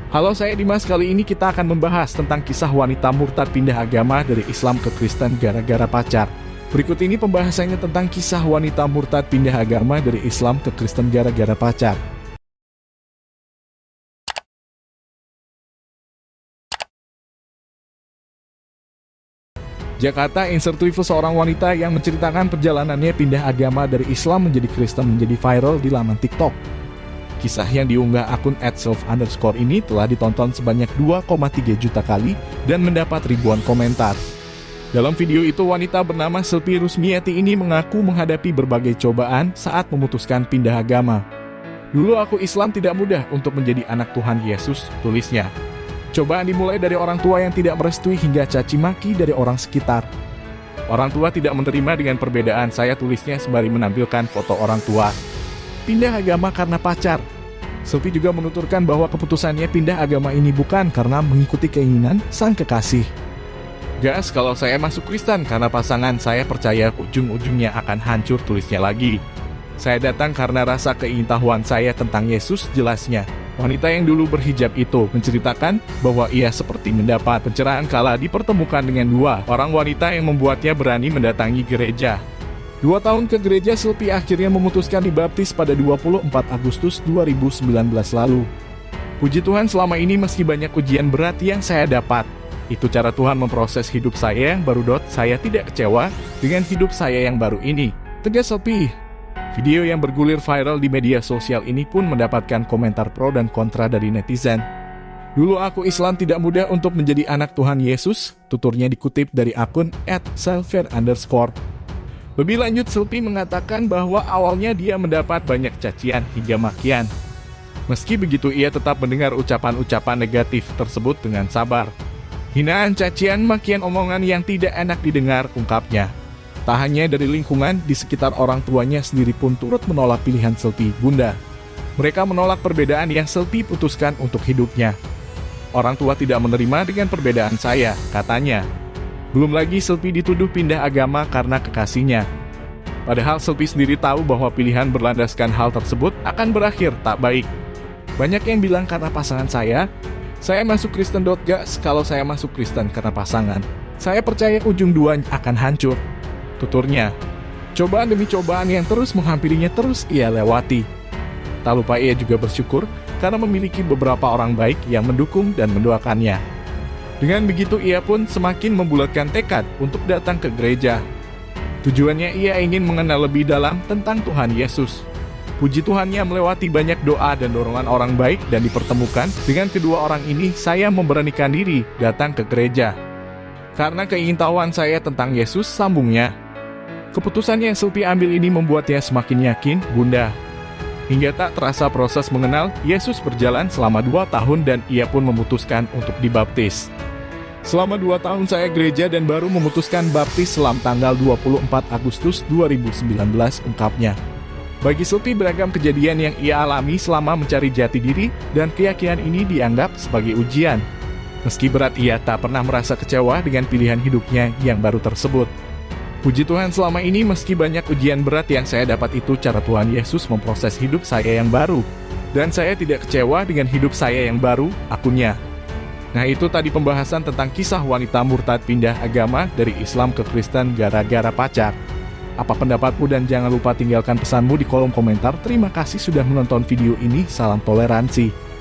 Halo, saya Dimas. Kali ini kita akan membahas tentang kisah wanita murtad pindah agama dari Islam ke Kristen gara-gara pacar. Berikut ini pembahasannya tentang kisah wanita murtad pindah agama dari Islam ke Kristen gara-gara pacar. Jakarta Insertwifus, seorang wanita yang menceritakan perjalanannya pindah agama dari Islam menjadi Kristen menjadi viral di laman TikTok. Kisah yang diunggah akun @self_ ini telah ditonton sebanyak 2,3 juta kali dan mendapat ribuan komentar. Dalam video itu, wanita bernama Selvi Rusmiati ini mengaku menghadapi berbagai cobaan saat memutuskan pindah agama. "Dulu aku Islam tidak mudah untuk menjadi anak Tuhan Yesus," tulisnya. Cobaan dimulai dari orang tua yang tidak merestui hingga caci maki dari orang sekitar. "Orang tua tidak menerima dengan perbedaan saya," tulisnya sembari menampilkan foto orang tua. Pindah agama karena pacar. Selvi juga menuturkan bahwa keputusannya pindah agama ini bukan karena mengikuti keinginan sang kekasih. "Gas, kalau saya masuk Kristen karena pasangan saya percaya ujung-ujungnya akan hancur," tulisnya lagi. "Saya datang karena rasa keingintahuan saya tentang Yesus," jelasnya. Wanita yang dulu berhijab itu menceritakan bahwa ia seperti mendapat pencerahan kala dipertemukan dengan dua orang wanita yang membuatnya berani mendatangi gereja. 2 tahun ke gereja, Selvi akhirnya memutuskan dibaptis pada 24 Agustus 2019 lalu. "Puji Tuhan, selama ini meski banyak ujian berat yang saya dapat, itu cara Tuhan memproses hidup saya yang baru. Saya tidak kecewa dengan hidup saya yang baru ini," tegas Selvi. Video yang bergulir viral di media sosial ini pun mendapatkan komentar pro dan kontra dari netizen. "Dulu aku Islam tidak mudah untuk menjadi anak Tuhan Yesus," tuturnya dikutip dari akun @selfer_. Lebih lanjut, Selvi mengatakan bahwa awalnya dia mendapat banyak cacian hingga makian. Meski begitu, ia tetap mendengar ucapan-ucapan negatif tersebut dengan sabar. "Hinaan, cacian, makian, omongan yang tidak enak didengar," ungkapnya. Tak hanya dari lingkungan, di sekitar orang tuanya sendiri pun turut menolak pilihan Selvi, Bunda. Mereka menolak perbedaan yang Selvi putuskan untuk hidupnya. "Orang tua tidak menerima dengan perbedaan saya," katanya. Belum lagi Selvi dituduh pindah agama karena kekasihnya. Padahal Selvi sendiri tahu bahwa pilihan berlandaskan hal tersebut akan berakhir tak baik. "Banyak yang bilang karena pasangan saya masuk Kristen. Gas, kalau saya masuk Kristen karena pasangan, saya percaya ujung duanya akan hancur," tuturnya. Cobaan demi cobaan yang terus menghampirinya terus ia lewati. Tak lupa ia juga bersyukur karena memiliki beberapa orang baik yang mendukung dan mendoakannya. Dengan begitu, ia pun semakin membulatkan tekad untuk datang ke gereja. Tujuannya, ia ingin mengenal lebih dalam tentang Tuhan Yesus. Puji Tuhannya, melewati banyak doa dan dorongan orang baik dan dipertemukan dengan kedua orang ini, saya memberanikan diri datang ke gereja. "Karena keingintahuan saya tentang Yesus," sambungnya. Keputusan yang Selvi ambil ini membuatnya semakin yakin, Bunda. Hingga tak terasa proses mengenal Yesus berjalan selama 2 tahun dan ia pun memutuskan untuk dibaptis. "Selama 2 tahun saya gereja dan baru memutuskan baptis selam tanggal 24 Agustus 2019, ungkapnya. Bagi Selvi, beragam kejadian yang ia alami selama mencari jati diri dan keyakinan ini dianggap sebagai ujian. Meski berat, ia tak pernah merasa kecewa dengan pilihan hidupnya yang baru tersebut. "Puji Tuhan, selama ini meski banyak ujian berat yang saya dapat, itu cara Tuhan Yesus memproses hidup saya yang baru. Dan saya tidak kecewa dengan hidup saya yang baru," akunnya. Nah, itu tadi pembahasan tentang kisah wanita murtad pindah agama dari Islam ke Kristen gara-gara pacar. Apa pendapatmu, dan jangan lupa tinggalkan pesanmu di kolom komentar. Terima kasih sudah menonton video ini. Salam toleransi.